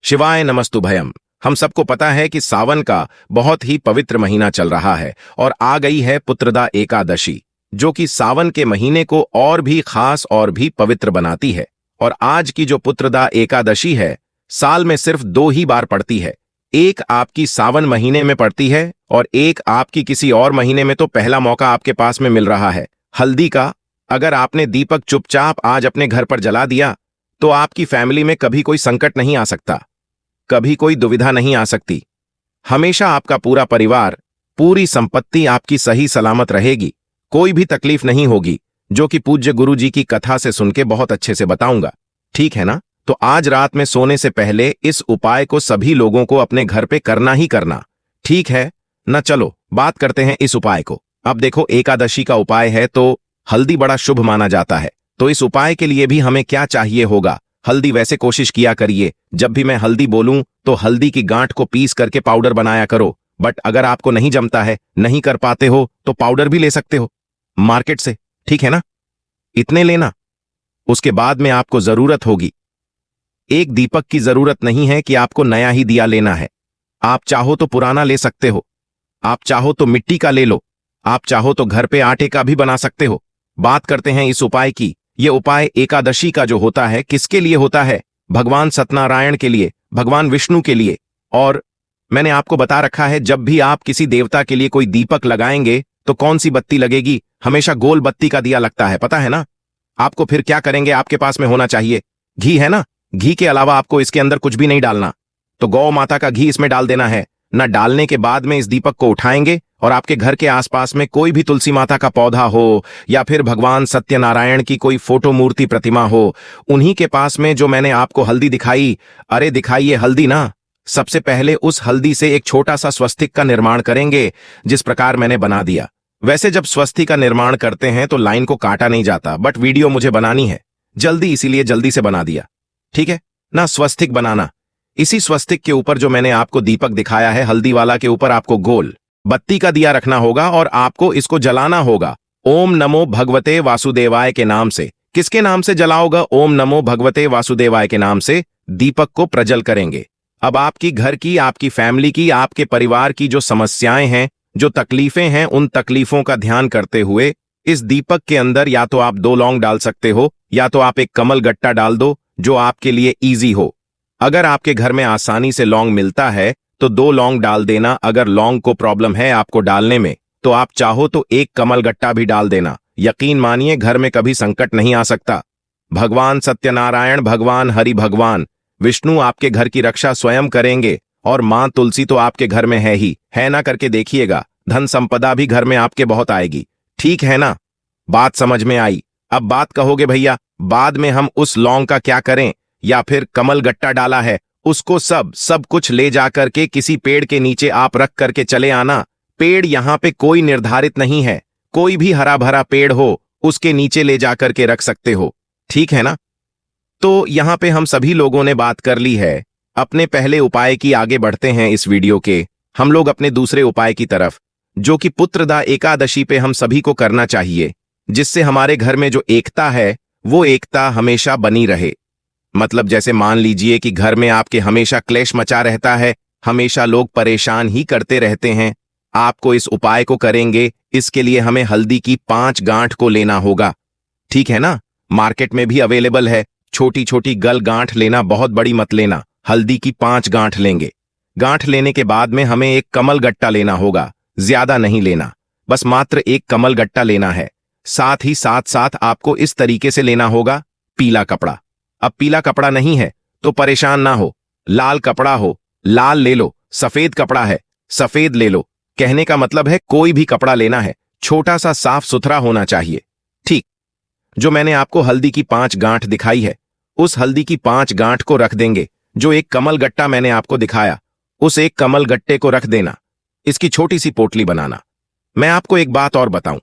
शिवाय नमस्तुभयम। हम सबको पता है कि सावन का बहुत ही पवित्र महीना चल रहा है और आ गई है पुत्रदा एकादशी, जो कि सावन के महीने को और भी खास और भी पवित्र बनाती है। और आज की जो पुत्रदा एकादशी है, साल में सिर्फ 2 ही बार पड़ती है। एक आपकी सावन महीने में पड़ती है और एक आपकी किसी और महीने में। तो पहला मौका आपके पास में मिल रहा है हल्दी का। अगर आपने दीपक चुपचाप आज अपने घर पर जला दिया तो आपकी फैमिली में कभी कोई संकट नहीं आ सकता, कभी कोई दुविधा नहीं आ सकती। हमेशा आपका पूरा परिवार, पूरी संपत्ति आपकी सही सलामत रहेगी, कोई भी तकलीफ नहीं होगी, जो कि पूज्य गुरु जी की कथा से सुन के बहुत अच्छे से बताऊंगा। ठीक है ना? तो आज रात में सोने से पहले इस उपाय को सभी लोगों को अपने घर पे करना ही करना। ठीक है ना? चलो बात करते हैं इस उपाय को। अब देखो, एकादशी का उपाय है तो हल्दी बड़ा शुभ माना जाता है। तो इस उपाय के लिए भी हमें क्या चाहिए होगा? हल्दी। वैसे कोशिश किया करिए जब भी मैं हल्दी बोलूं तो हल्दी की गांठ को पीस करके पाउडर बनाया करो। बट अगर आपको नहीं जमता है, नहीं कर पाते हो, तो पाउडर भी ले सकते हो मार्केट से। ठीक है ना? इतने लेना। उसके बाद में आपको जरूरत होगी, एक दीपक की जरूरत नहीं है कि आपको नया ही दिया लेना है। आप चाहो तो पुराना ले सकते हो, आप चाहो तो मिट्टी का ले लो, आप चाहो तो घर पे आटे का भी बना सकते हो। बात करते हैं इस उपाय की। यह उपाय एकादशी का जो होता है, किसके लिए होता है? भगवान सत्यनारायण के लिए, भगवान विष्णु के लिए। और मैंने आपको बता रखा है, जब भी आप किसी देवता के लिए कोई दीपक लगाएंगे तो कौन सी बत्ती लगेगी? हमेशा गोल बत्ती का दिया लगता है, पता है ना? आपको फिर क्या करेंगे? आपके पास में होना चाहिए घी, है ना? घी के अलावा आपको इसके अंदर कुछ भी नहीं डालना। तो गौ माता का घी इसमें डाल देना है ना। डालने के बाद में इस दीपक को उठाएंगे और आपके घर के आसपास में कोई भी तुलसी माता का पौधा हो या फिर भगवान सत्यनारायण की कोई फोटो मूर्ति प्रतिमा हो, उन्हीं के पास में जो मैंने आपको हल्दी दिखाई, अरे दिखाइए हल्दी ना। सबसे पहले उस हल्दी से एक छोटा सा स्वस्तिक का निर्माण करेंगे, जिस प्रकार मैंने बना दिया। वैसे जब स्वस्तिक का निर्माण करते हैं तो लाइन को काटा नहीं जाता, बट वीडियो मुझे बनानी है जल्दी, इसीलिए जल्दी से बना दिया। ठीक है ना? स्वस्तिक बनाना। इसी स्वस्तिक के ऊपर जो मैंने आपको दीपक दिखाया है हल्दी वाला, के ऊपर आपको गोल बत्ती का दिया रखना होगा और आपको इसको जलाना होगा ओम नमो भगवते वासुदेवाय के नाम से। किसके नाम से जलाओगा? ओम नमो भगवते वासुदेवाय के नाम से दीपक को प्रज्वल करेंगे। अब आपकी घर की, आपकी फैमिली की, आपके परिवार की जो समस्याएं हैं, जो तकलीफें हैं, उन तकलीफों का ध्यान करते हुए इस दीपक के अंदर या तो आप 2 लौंग डाल सकते हो या तो आप एक कमल गट्टा डाल दो, जो आपके लिए ईजी हो। अगर आपके घर में आसानी से लौंग मिलता है तो 2 लौंग डाल देना। अगर लौंग को प्रॉब्लम है आपको डालने में, तो आप चाहो तो एक कमल गट्टा भी डाल देना। यकीन मानिए, घर में कभी संकट नहीं आ सकता। भगवान सत्यनारायण, भगवान हरि, भगवान विष्णु आपके घर की रक्षा स्वयं करेंगे। और मां तुलसी तो आपके घर में है ही है ना? करके देखिएगा, धन संपदा भी घर में आपके बहुत आएगी। ठीक है ना? बात समझ में आई? अब बात कहोगे भैया बाद में हम उस लौंग का क्या करें, या फिर कमल गट्टा डाला है उसको सब कुछ ले जाकर के किसी पेड़ के नीचे आप रख करके चले आना। पेड़ यहां पे कोई निर्धारित नहीं है, कोई भी हरा भरा पेड़ हो उसके नीचे ले जाकर के रख सकते हो। ठीक है ना? तो यहां पे हम सभी लोगों ने बात कर ली है अपने पहले उपाय की। आगे बढ़ते हैं इस वीडियो के हम लोग अपने दूसरे उपाय की तरफ, जो कि पुत्रदा एकादशी पे हम सभी को करना चाहिए, जिससे हमारे घर में जो एकता है वो एकता हमेशा बनी रहे। मतलब जैसे मान लीजिए कि घर में आपके हमेशा क्लेश मचा रहता है, हमेशा लोग परेशान ही करते रहते हैं। आपको इस उपाय को करेंगे, इसके लिए हमें हल्दी की 5 गांठ को लेना होगा। ठीक है ना? मार्केट में भी अवेलेबल है। छोटी छोटी गल गांठ लेना, बहुत बड़ी मत लेना। हल्दी की 5 गांठ लेंगे। गांठ लेने के बाद में हमें एक कमल गट्टा लेना होगा, ज्यादा नहीं लेना, बस मात्र एक कमल गट्टा लेना है। साथ ही साथ आपको इस तरीके से लेना होगा पीला कपड़ा। अब पीला कपड़ा नहीं है तो परेशान ना हो, लाल कपड़ा हो, लाल ले लो। सफेद कपड़ा है, सफेद ले लो। कहने का मतलब है कोई भी कपड़ा लेना है, छोटा सा साफ सुथरा होना चाहिए। ठीक, जो मैंने आपको हल्दी की 5 गांठ दिखाई है, उस हल्दी की 5 गांठ को रख देंगे। जो एक कमल गट्टा मैंने आपको दिखाया, उस एक कमल गट्टे को रख देना। इसकी छोटी सी पोटली बनाना। मैं आपको एक बात और बताऊं,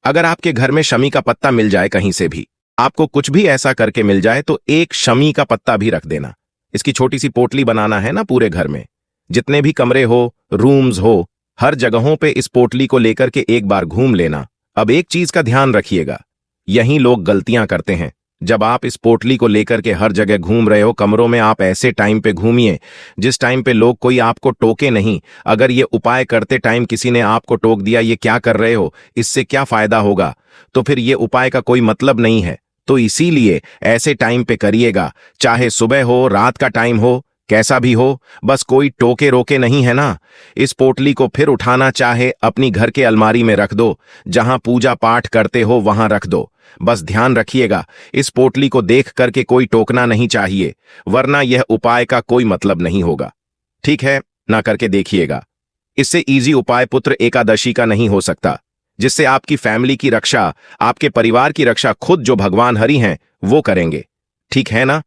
अगर आपके घर में शमी का पत्ता मिल जाए, कहीं से भी आपको कुछ भी ऐसा करके मिल जाए, तो एक शमी का पत्ता भी रख देना। इसकी छोटी सी पोटली बनाना है ना। पूरे घर में जितने भी कमरे हो, रूम्स हो, हर जगहों पे इस पोटली को लेकर के एक बार घूम लेना। अब एक चीज का ध्यान रखिएगा, यहीं लोग गलतियां करते हैं। जब आप इस पोटली को लेकर के हर जगह घूम रहे हो कमरों में, आप ऐसे टाइम पे घूमिए जिस टाइम पे लोग कोई आपको टोके नहीं। अगर ये उपाय करते टाइम किसी ने आपको टोक दिया, ये क्या कर रहे हो, इससे क्या फायदा होगा, तो फिर ये उपाय का कोई मतलब नहीं है। तो इसीलिए ऐसे टाइम पे करिएगा, चाहे सुबह हो, रात का टाइम हो, कैसा भी हो, बस कोई टोके रोके नहीं है ना। इस पोटली को फिर उठाना चाहे अपनी घर के अलमारी में रख दो, जहां पूजा पाठ करते हो वहां रख दो। बस ध्यान रखिएगा, इस पोटली को देख करके कोई टोकना नहीं चाहिए, वरना यह उपाय का कोई मतलब नहीं होगा। ठीक है, ना करके देखिएगा। इससे इजी उपाय पुत्र एकादशी का नहीं हो सकता, जिससे आपकी फैमिली की रक्षा, आपके परिवार की रक्षा खुद जो भगवान हरि हैं वो करेंगे। ठीक है ना?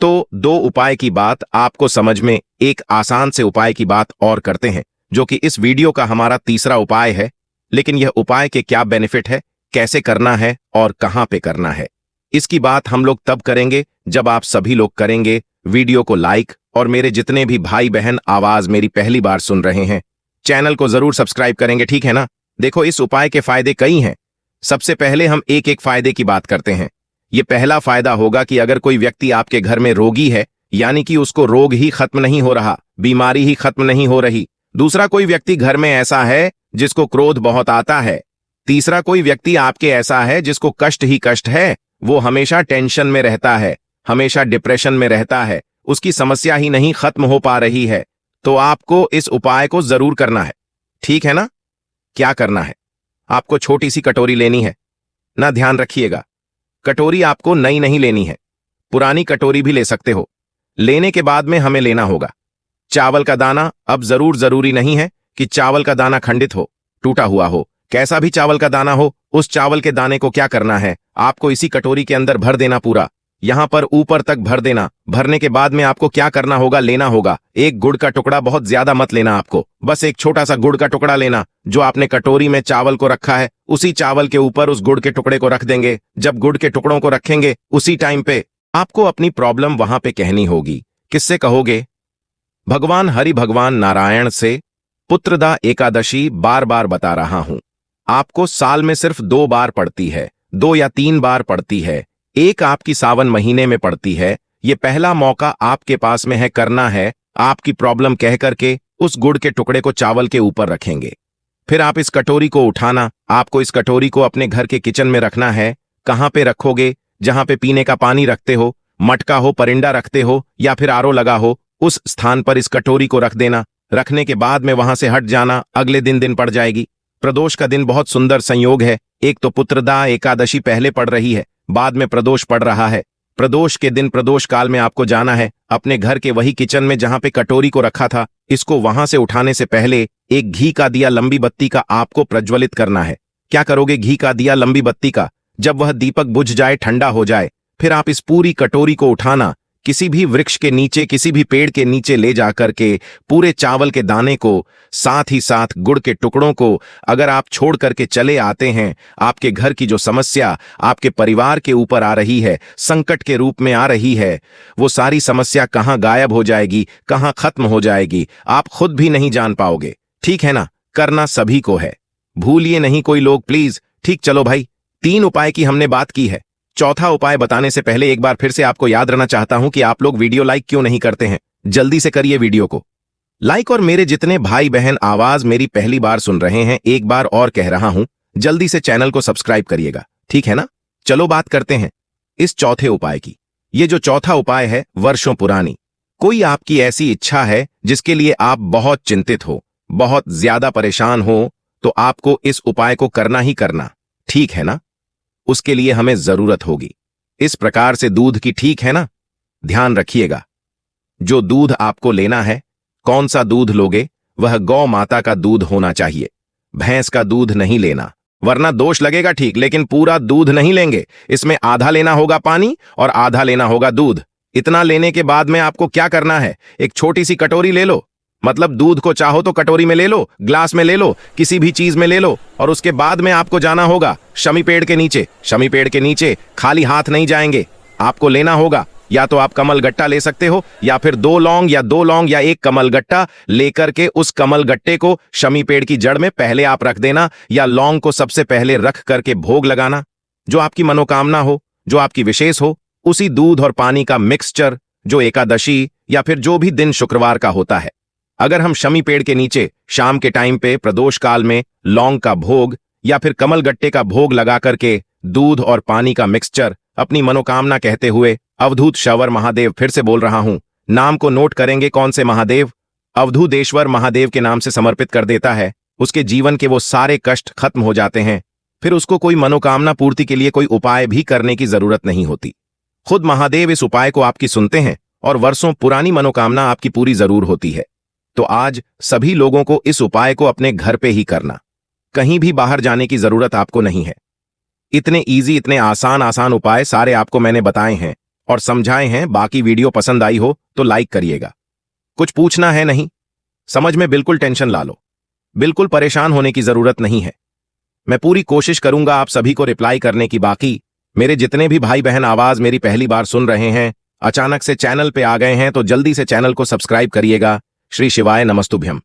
तो दो उपाय की बात आपको समझ में, एक आसान से उपाय की बात और करते हैं, जो कि इस वीडियो का हमारा तीसरा उपाय है। लेकिन यह उपाय के क्या बेनिफिट है, कैसे करना है और कहां पे करना है, इसकी बात हम लोग तब करेंगे जब आप सभी लोग करेंगे वीडियो को लाइक, और मेरे जितने भी भाई बहन आवाज मेरी पहली बार सुन रहे हैं, चैनल को जरूर सब्सक्राइब करेंगे। ठीक है ना? देखो, इस उपाय के फायदे कई हैं। सबसे पहले हम एक एक फायदे की बात करते हैं। ये पहला फायदा होगा कि अगर कोई व्यक्ति आपके घर में रोगी है, यानी कि उसको रोग ही खत्म नहीं हो रहा, बीमारी ही खत्म नहीं हो रही। दूसरा, कोई व्यक्ति घर में ऐसा है जिसको क्रोध बहुत आता है। तीसरा, कोई व्यक्ति आपके ऐसा है जिसको कष्ट ही कष्ट है, वो हमेशा टेंशन में रहता है, हमेशा डिप्रेशन में रहता है, उसकी समस्या ही नहीं खत्म हो पा रही है। तो आपको इस उपाय को जरूर करना है। ठीक है ना? क्या करना है, आपको छोटी सी कटोरी लेनी है ना, ध्यान रखिएगा, कटोरी आपको नई नहीं लेनी है, पुरानी कटोरी भी ले सकते हो। लेने के बाद में हमें लेना होगा चावल का दाना। अब जरूरी नहीं है कि चावल का दाना खंडित हो, टूटा हुआ हो, कैसा भी चावल का दाना हो, उस चावल के दाने को क्या करना है, आपको इसी कटोरी के अंदर भर देना, पूरा यहां पर ऊपर तक भर देना। भरने के बाद में आपको क्या करना होगा, लेना होगा एक गुड़ का टुकड़ा, बहुत ज्यादा मत लेना, आपको बस एक छोटा सा गुड़ का टुकड़ा लेना। जो आपने कटोरी में चावल को रखा है, उसी चावल के ऊपर उस गुड़ के टुकड़े को रख देंगे। जब गुड़ के टुकड़ों को रखेंगे, उसी टाइम पे आपको अपनी प्रॉब्लम वहां पे कहनी होगी। किससे कहोगे? भगवान हरि, भगवान नारायण से। पुत्रदा एकादशी बार बार बता रहा हूं, आपको साल में सिर्फ 2 बार पड़ती है, 2 या 3 बार पड़ती है, एक आपकी सावन महीने में पड़ती है। ये पहला मौका आपके पास में है, करना है। आपकी प्रॉब्लम कह करके उस गुड़ के टुकड़े को चावल के ऊपर रखेंगे। फिर आप इस कटोरी को उठाना, आपको इस कटोरी को अपने घर के किचन में रखना है। कहां पे रखोगे? जहां पे पीने का पानी रखते हो, मटका हो, परिंदा रखते हो या फिर आरओ लगा हो, उस स्थान पर इस कटोरी को रख देना। रखने के बाद में वहां से हट जाना। अगले दिन पड़ जाएगी। प्रदोष का दिन बहुत सुंदर संयोग है। एक तो पुत्रदा एकादशी पहले पड़ रही है, बाद में प्रदोष पड़ रहा है। प्रदोष के दिन, प्रदोष काल में आपको जाना है अपने घर के वही किचन में जहां पे कटोरी को रखा था। इसको वहां से उठाने से पहले एक घी का दिया, लंबी बत्ती का आपको प्रज्वलित करना है। क्या करोगे? घी का दिया, लंबी बत्ती का, जब वह दीपक बुझ जाए, ठंडा हो जाए, फिर आप इस पूरी कटोरी को उठाना, किसी भी वृक्ष के नीचे, किसी भी पेड़ के नीचे ले जाकर के पूरे चावल के दाने को, साथ ही साथ गुड़ के टुकड़ों को अगर आप छोड़ करके चले आते हैं, आपके घर की जो समस्या आपके परिवार के ऊपर आ रही है, संकट के रूप में आ रही है, वो सारी समस्या कहां गायब हो जाएगी, कहां खत्म हो जाएगी, आप खुद भी नहीं जान पाओगे। ठीक है ना? करना सभी को है, भूलिए नहीं कोई लोग, प्लीज। ठीक, चलो भाई, 3 उपाय की हमने बात की है। चौथा उपाय बताने से पहले एक बार फिर से आपको याद रहना चाहता हूं कि आप लोग वीडियो लाइक क्यों नहीं करते हैं। जल्दी से करिए वीडियो को लाइक, और मेरे जितने भाई बहन आवाज मेरी पहली बार सुन रहे हैं, एक बार और कह रहा हूं, जल्दी से चैनल को सब्सक्राइब करिएगा। ठीक है ना? चलो बात करते हैं इस चौथे उपाय की। ये जो चौथा उपाय है, वर्षों पुरानी कोई आपकी ऐसी इच्छा है जिसके लिए आप बहुत चिंतित हो, बहुत ज्यादा परेशान हो, तो आपको इस उपाय को करना ही करना। ठीक है ना? उसके लिए हमें जरूरत होगी इस प्रकार से दूध की। ठीक है ना? ध्यान रखिएगा, जो दूध आपको लेना है, कौन सा दूध लोगे, वह गौ माता का दूध होना चाहिए। भैंस का दूध नहीं लेना, वरना दोष लगेगा। ठीक, लेकिन पूरा दूध नहीं लेंगे, इसमें आधा लेना होगा पानी और आधा लेना होगा दूध। इतना लेने के बाद में आपको क्या करना है, एक छोटी सी कटोरी ले लो, मतलब दूध को चाहो तो कटोरी में ले लो, ग्लास में ले लो, किसी भी चीज में ले लो, और उसके बाद में आपको जाना होगा शमी पेड़ के नीचे। शमी पेड़ के नीचे खाली हाथ नहीं जाएंगे, आपको लेना होगा, या तो आप कमल गट्टा ले सकते हो, या फिर 2 लौंग या 1 कमल गट्टा लेकर के उस कमल गट्टे को शमी पेड़ की जड़ में पहले आप रख देना, या लौंग को सबसे पहले रख करके भोग लगाना। जो आपकी मनोकामना हो, जो आपकी विशेष हो, उसी दूध और पानी का मिक्सचर जो एकादशी या फिर जो भी दिन शुक्रवार का होता है। अगर हम शमी पेड़ के नीचे शाम के टाइम पे प्रदोष काल में लौंग का भोग या फिर कमल गट्टे का भोग लगा करके दूध और पानी का मिक्सचर अपनी मनोकामना कहते हुए अवधूत शवर महादेव, फिर से बोल रहा हूं, नाम को नोट करेंगे कौन से महादेव, अवधूतेश्वर महादेव के नाम से समर्पित कर देता है, उसके जीवन के वो सारे कष्ट खत्म हो जाते हैं। फिर उसको कोई मनोकामना पूर्ति के लिए कोई उपाय भी करने की जरूरत नहीं होती। खुद महादेव इस उपाय को आपकी सुनते हैं और वर्षों पुरानी मनोकामना आपकी पूरी जरूर होती है। तो आज सभी लोगों को इस उपाय को अपने घर पे ही करना, कहीं भी बाहर जाने की जरूरत आपको नहीं है। इतने इजी, इतने आसान उपाय सारे आपको मैंने बताए हैं और समझाए हैं। बाकी वीडियो पसंद आई हो तो लाइक करिएगा। कुछ पूछना है नहीं समझ में, बिल्कुल टेंशन ला लो, बिल्कुल परेशान होने की जरूरत नहीं है। मैं पूरी कोशिश करूंगा आप सभी को रिप्लाई करने की। बाकी मेरे जितने भी भाई बहन आवाज मेरी पहली बार सुन रहे हैं, अचानक से चैनल पे आ गए हैं, तो जल्दी से चैनल को सब्सक्राइब करिएगा। श्री शिवाय नमस्तुभ्यम।